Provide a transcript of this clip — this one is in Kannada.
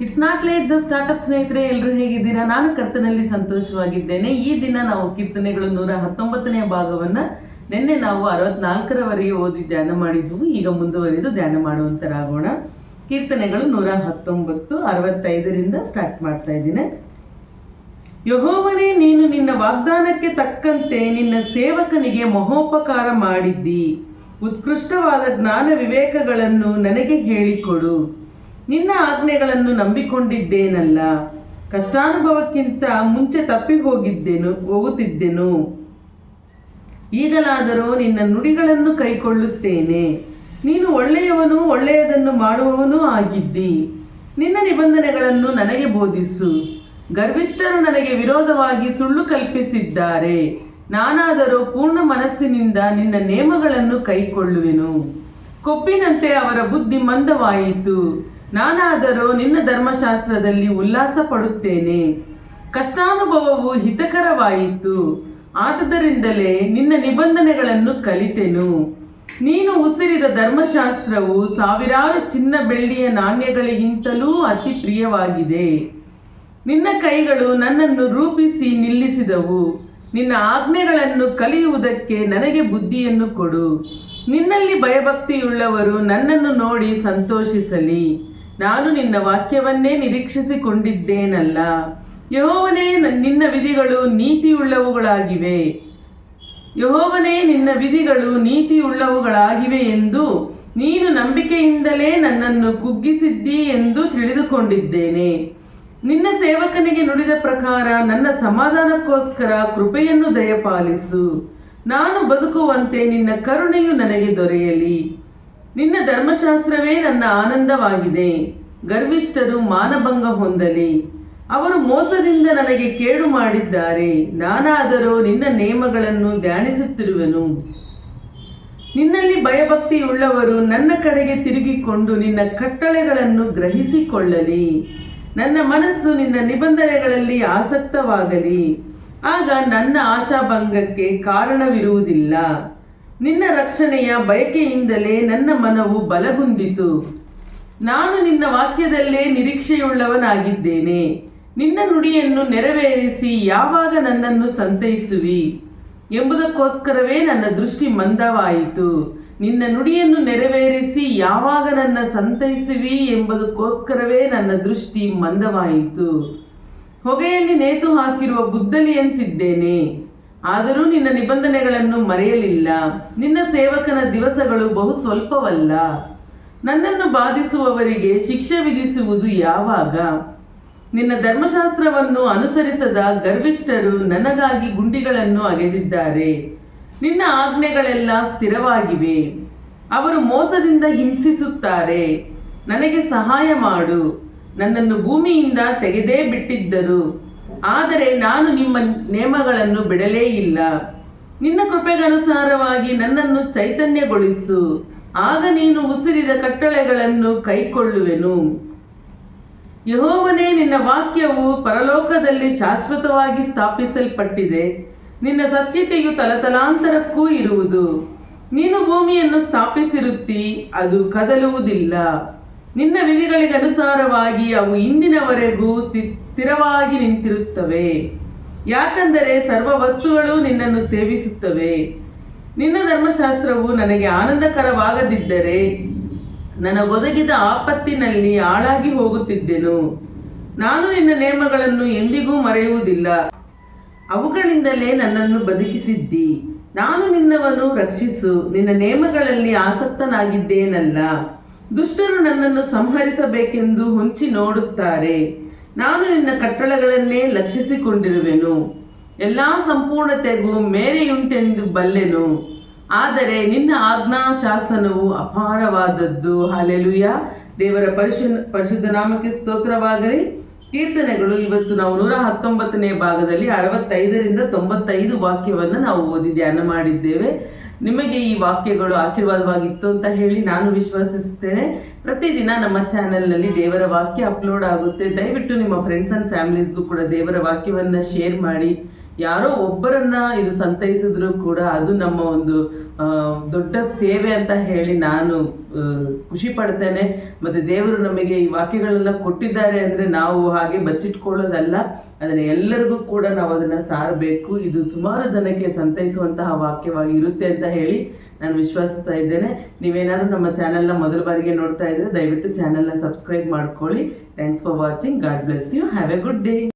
It's not late the startup ಸ್ನೇಹಿತರೆ, ಎಲ್ಲರೂ ಹೇಗಿದ್ದೀರಾ? ನಾನು ಕರ್ತನಲ್ಲಿ ಸಂತೋಷವಾಗಿದ್ದೇನೆ. ಈ ದಿನ ನಾವು ಕೀರ್ತನೆಗಳು 119ನೇ ಭಾಗವನ್ನು ನಿನ್ನೆ ನಾವು 64ರವರೆಗೆ ಓದಿ ಧ್ಯಾನ ಮಾಡಿದ್ವು. ಈಗ ಮುಂದುವರಿದು ಧ್ಯಾನ ಮಾಡುವಂತರಾಗೋಣ. ಕೀರ್ತನೆಗಳು 119, 65ರಿಂದ ಸ್ಟಾರ್ಟ್ ಮಾಡ್ತಾ ಇದ್ದೀನಿ. ಯೆಹೋವನೇ, ನೀನು ನಿನ್ನ ವಾಗ್ದಾನಕ್ಕೆ ತಕ್ಕಂತೆ ನಿನ್ನ ಸೇವಕನಿಗೆ ಮಹೋಪಕಾರ ಮಾಡಿದ್ದಿ. ಉತ್ಕೃಷ್ಟವಾದ ಜ್ಞಾನ ವಿವೇಕಗಳನ್ನು ನನಗೆ ಹೇಳಿಕೊಡು. ನಿನ್ನ ಆಜ್ಞೆಗಳನ್ನು ನಂಬಿಕೊಂಡಿದ್ದೇನಲ್ಲ. ಕಷ್ಟಾನುಭವಕ್ಕಿಂತ ಮುಂಚೆ ತಪ್ಪಿ ಹೋಗುತ್ತಿದ್ದೆನು. ಈಗಲಾದರೂ ನಿನ್ನ ನುಡಿಗಳನ್ನು ಕೈಕೊಳ್ಳುತ್ತೇನೆ. ನೀನು ಒಳ್ಳೆಯವನು, ಒಳ್ಳೆಯದನ್ನು ಮಾಡುವವನೂ ಆಗಿದ್ದಿ. ನಿನ್ನ ನಿಬಂಧನೆಗಳನ್ನು ನನಗೆ ಬೋಧಿಸು. ಗರ್ವಿಷ್ಠರು ನನಗೆ ವಿರೋಧವಾಗಿ ಸುಳ್ಳು ಕಲ್ಪಿಸಿದ್ದಾರೆ. ನಾನಾದರೂ ಪೂರ್ಣ ಮನಸ್ಸಿನಿಂದ ನಿನ್ನ ನೇಮಗಳನ್ನು ಕೈಕೊಳ್ಳುವೆನು. ಕೊಬ್ಬಿನಂತೆ ಅವರ ಬುದ್ಧಿ ಮಂದವಾಯಿತು. ನಾನಾದರೂ ನಿನ್ನ ಧರ್ಮಶಾಸ್ತ್ರದಲ್ಲಿ ಉಲ್ಲಾಸ ಪಡುತ್ತೇನೆ. ಕಷ್ಟಾನುಭವವು ಹಿತಕರವಾಯಿತು. ಆದುದರಿಂದಲೇ ನಿನ್ನ ನಿಬಂಧನೆಗಳನ್ನು ಕಲಿತೆನು. ನೀನು ಉಸಿರಿದ ಧರ್ಮಶಾಸ್ತ್ರವು ಸಾವಿರಾರು ಚಿನ್ನ ಬೆಳ್ಳಿಯ ನಾಣ್ಯಗಳಿಗಿಂತಲೂ ಅತಿ ಪ್ರಿಯವಾಗಿದೆ. ನಿನ್ನ ಕೈಗಳು ನನ್ನನ್ನು ರೂಪಿಸಿ ನಿಲ್ಲಿಸಿದವು. ನಿನ್ನ ಆಜ್ಞೆಗಳನ್ನು ಕಲಿಯುವುದಕ್ಕೆ ನನಗೆ ಬುದ್ಧಿಯನ್ನು ಕೊಡು. ನಿನ್ನಲ್ಲಿ ಭಯಭಕ್ತಿಯುಳ್ಳವರು ನನ್ನನ್ನು ನೋಡಿ ಸಂತೋಷಿಸಲಿ. ನಾನು ನಿನ್ನ ವಾಕ್ಯವನ್ನೇ ನಿರೀಕ್ಷಿಸಿಕೊಂಡಿದ್ದೇನಲ್ಲ. ಯೆಹೋವನೇ, ನಿನ್ನ ವಿಧಿಗಳು ನೀತಿಯುಳ್ಳವುಗಳಾಗಿವೆ. ಯೆಹೋವನೇ, ನಿನ್ನ ವಿಧಿಗಳು ನೀತಿಯುಳ್ಳವುಗಳಾಗಿವೆ ಎಂದು ನೀನು ನಂಬಿಕೆಯಿಂದಲೇ ನನ್ನನ್ನು ಕುಗ್ಗಿಸಿದ್ದಿ ಎಂದು ತಿಳಿದುಕೊಂಡಿದ್ದೇನೆ. ನಿನ್ನ ಸೇವಕನಿಗೆ ನುಡಿದ ಪ್ರಕಾರ ನನ್ನ ಸಮಾಧಾನಕ್ಕೋಸ್ಕರ ಕೃಪೆಯನ್ನು ದಯಪಾಲಿಸು. ನಾನು ಬದುಕುವಂತೆ ನಿನ್ನ ಕರುಣೆಯು ನನಗೆ ದೊರೆಯಲಿ. ನಿನ್ನ ಧರ್ಮಶಾಸ್ತ್ರವೇ ನನ್ನ ಆನಂದವಾಗಿದೆ. ಗರ್ವಿಷ್ಠರು ಮಾನಭಂಗ ಹೊಂದಲಿ. ಅವರು ಮೋಸದಿಂದ ನನಗೆ ಕೇಡು ಮಾಡಿದ್ದಾರೆ. ನಾನಾದರೂ ನಿನ್ನ ನೇಮಗಳನ್ನು ಧ್ಯಾನಿಸುತ್ತಿರುವೆನು. ನಿನ್ನಲ್ಲಿ ಭಯಭಕ್ತಿಯುಳ್ಳವರು ನನ್ನ ಕಡೆಗೆ ತಿರುಗಿಕೊಂಡು ನಿನ್ನ ಕಟ್ಟಳೆಗಳನ್ನು ಗ್ರಹಿಸಿಕೊಳ್ಳಲಿ. ನನ್ನ ಮನಸ್ಸು ನಿನ್ನ ನಿಬಂಧನೆಗಳಲ್ಲಿ ಆಸಕ್ತವಾಗಲಿ. ಆಗ ನನ್ನ ಆಶಾಭಂಗಕ್ಕೆ ಕಾರಣವಿರುವುದಿಲ್ಲ. ನಿನ್ನ ರಕ್ಷಣೆಯ ಬಯಕೆಯಿಂದಲೇ ನನ್ನ ಮನವು ಬಲಗುಂದಿತು. ನಾನು ನಿನ್ನ ವಾಕ್ಯದಲ್ಲೇ ನಿರೀಕ್ಷೆಯುಳ್ಳವನಾಗಿದ್ದೇನೆ. ನಿನ್ನ ನುಡಿಯನ್ನು ನೆರವೇರಿಸಿ ಯಾವಾಗ ನನ್ನನ್ನು ಸಂತೈಸುವಿ ಎಂಬುದಕ್ಕೋಸ್ಕರವೇ ನನ್ನ ದೃಷ್ಟಿ ಮಂದವಾಯಿತು. ನಿನ್ನ ನುಡಿಯನ್ನು ನೆರವೇರಿಸಿ ಯಾವಾಗ ನನ್ನ ಸಂತೈಸುವಿ ಎಂಬುದಕ್ಕೋಸ್ಕರವೇ ನನ್ನ ದೃಷ್ಟಿ ಮಂದವಾಯಿತು. ಹೊಗೆಯಲ್ಲಿ ನೇತು ಹಾಕಿರುವ ಗುದ್ದಲಿಯಂತಿದ್ದೇನೆ. ಆದರೂ ನಿನ್ನ ನಿಬಂಧನೆಗಳನ್ನು ಮರೆಯಲಿಲ್ಲ. ನಿನ್ನ ಸೇವಕನ ದಿವಸಗಳು ಬಹು ಸ್ವಲ್ಪವಲ್ಲ. ನನ್ನನ್ನು ಬಾಧಿಸುವವರಿಗೆ ಶಿಕ್ಷೆ ವಿಧಿಸುವುದು ಯಾವಾಗ? ನಿನ್ನ ಧರ್ಮಶಾಸ್ತ್ರವನ್ನು ಅನುಸರಿಸದ ಗರ್ವಿಷ್ಠರು ನನಗಾಗಿ ಗುಂಡಿಗಳನ್ನು ಅಗೆದಿದ್ದಾರೆ. ನಿನ್ನ ಆಜ್ಞೆಗಳೆಲ್ಲ ಸ್ಥಿರವಾಗಿವೆ. ಅವರು ಮೋಸದಿಂದ ಹಿಂಸಿಸುತ್ತಾರೆ. ನನಗೆ ಸಹಾಯ ಮಾಡು. ನನ್ನನ್ನು ಭೂಮಿಯಿಂದ ತೆಗೆದೇ ಬಿಟ್ಟಿದ್ದರು, ಆದರೆ ನಾನು ನಿಮ್ಮ ನೇಮಗಳನ್ನು ಬಿಡಲೇ ಇಲ್ಲ. ನಿನ್ನ ಕೃಪೆಗನುಸಾರವಾಗಿ ನನ್ನನ್ನು ಚೈತನ್ಯಗೊಳಿಸು. ಆಗ ನೀನು ಉಸಿರಿದ ಕಟ್ಟಳೆಗಳನ್ನು ಕೈಕೊಳ್ಳುವೆನು. ಯೆಹೋವನೇ, ನಿನ್ನ ವಾಕ್ಯವು ಪರಲೋಕದಲ್ಲಿ ಶಾಶ್ವತವಾಗಿ ಸ್ಥಾಪಿಸಲ್ಪಟ್ಟಿದೆ. ನಿನ್ನ ಸತ್ಯತೆಯು ತಲತಲಾಂತರಕ್ಕೂ ಇರುವುದು. ನೀನು ಭೂಮಿಯನ್ನು ಸ್ಥಾಪಿಸಿರುತ್ತಿ, ಅದು ಕದಲುವುದಿಲ್ಲ. ನಿನ್ನ ವಿಧಿಗಳಿಗನುಸಾರವಾಗಿ ಅವು ಇಂದಿನವರೆಗೂ ಸ್ಥಿರವಾಗಿ ನಿಂತಿರುತ್ತವೆ. ಯಾಕಂದರೆ ಸರ್ವ ವಸ್ತುಗಳು ನಿನ್ನನ್ನು ಸೇವಿಸುತ್ತವೆ. ನಿನ್ನ ಧರ್ಮಶಾಸ್ತ್ರವು ನನಗೆ ಆನಂದಕರವಾಗದಿದ್ದರೆ ನನಗೊದಗಿದ ಆಪತ್ತಿನಲ್ಲಿ ಹಾಳಾಗಿ ಹೋಗುತ್ತಿದ್ದೆನು. ನಾನು ನಿನ್ನ ನೇಮಗಳನ್ನು ಎಂದಿಗೂ ಮರೆಯುವುದಿಲ್ಲ. ಅವುಗಳಿಂದಲೇ ನನ್ನನ್ನು ಬದುಕಿಸಿದ್ದಿ. ನಾನು ನಿನ್ನವನ್ನು ರಕ್ಷಿಸು. ನಿನ್ನ ನೇಮಗಳಲ್ಲಿ ಆಸಕ್ತನಾಗಿದ್ದೇನಲ್ಲ. ದುಷ್ಟರು ನನ್ನನ್ನು ಸಂಹರಿಸಬೇಕೆಂದು ಹೊಂಚಿ ನೋಡುತ್ತಾರೆ. ನಾನು ನಿನ್ನ ಕಟ್ಟಳೆಗಳನ್ನೇ ಲಕ್ಷಿಸಿಕೊಂಡಿರುವೆನು. ಎಲ್ಲ ಸಂಪೂರ್ಣತೆಗೂ ಮೇರೆಯುಂಟೆಂದು ಬಲ್ಲೆನು. ಆದರೆ ನಿನ್ನ ಆಜ್ಞಾಶಾಸನವು ಅಪಾರವಾದದ್ದು. ಹಲ್ಲೆಲೂಯ. ದೇವರ ಪರಿಶುದ್ಧ ನಾಮಕ್ಕೆ ಸ್ತೋತ್ರವಾಗಲಿ. ಕೀರ್ತನೆಗಳು ಇವತ್ತು ನಾವು 119ನೇ ಭಾಗದಲ್ಲಿ 65ರಿಂದ 95 ವಾಕ್ಯವನ್ನು ನಾವು ಓದಿ ಧ್ಯಾನ ಮಾಡಿದ್ದೇವೆ. ನಿಮಗೆ ಈ ವಾಕ್ಯಗಳು ಆಶೀರ್ವಾದವಾಗಿತ್ತು ಅಂತ ಹೇಳಿ ನಾನು ವಿಶ್ವಾಸಿಸುತ್ತೇನೆ. ಪ್ರತಿದಿನ ನಮ್ಮ ಚಾನೆಲ್ನಲ್ಲಿ ದೇವರ ವಾಕ್ಯ ಅಪ್ಲೋಡ್ ಆಗುತ್ತೆ. ದಯವಿಟ್ಟು ನಿಮ್ಮ ಫ್ರೆಂಡ್ಸ್ ಆ್ಯಂಡ್ ಫ್ಯಾಮಿಲೀಸ್ಗೂ ಕೂಡ ದೇವರ ವಾಕ್ಯವನ್ನು ಶೇರ್ ಮಾಡಿ. ಯಾರೋ ಒಬ್ಬರನ್ನ ಇದು ಸಂತೈಸಿದ್ರು ಕೂಡ ಅದು ನಮ್ಮ ಒಂದು ದೊಡ್ಡ ಸೇವೆ ಅಂತ ಹೇಳಿ ನಾನು ಖುಷಿ ಪಡ್ತೇನೆ. ಮತ್ತು ದೇವರು ನಮಗೆ ಈ ವಾಕ್ಯಗಳೆಲ್ಲ ಕೊಟ್ಟಿದ್ದಾರೆ ಅಂದರೆ ನಾವು ಹಾಗೆ ಬಚ್ಚಿಟ್ಕೊಳ್ಳೋದಲ್ಲ, ಅದನ್ನು ಎಲ್ಲರಿಗೂ ಕೂಡ ನಾವು ಅದನ್ನು ಸಾರಬೇಕು. ಇದು ಸುಮಾರು ಜನಕ್ಕೆ ಸಂತೈಸುವಂತಹ ವಾಕ್ಯವಾಗಿ ಇರುತ್ತೆ ಅಂತ ಹೇಳಿ ನಾನು ವಿಶ್ವಾಸಿಸ್ತಾ ಇದ್ದೇನೆ. ನೀವೇನಾದರೂ ನಮ್ಮ ಚಾನಲ್ನ ಮೊದಲ ಬಾರಿಗೆ ನೋಡ್ತಾ ಇದ್ದರೆ ದಯವಿಟ್ಟು ಚಾನಲ್ನ ಸಬ್ಸ್ಕ್ರೈಬ್ ಮಾಡ್ಕೊಳ್ಳಿ. Thanks for watching. God bless you. Have a good day.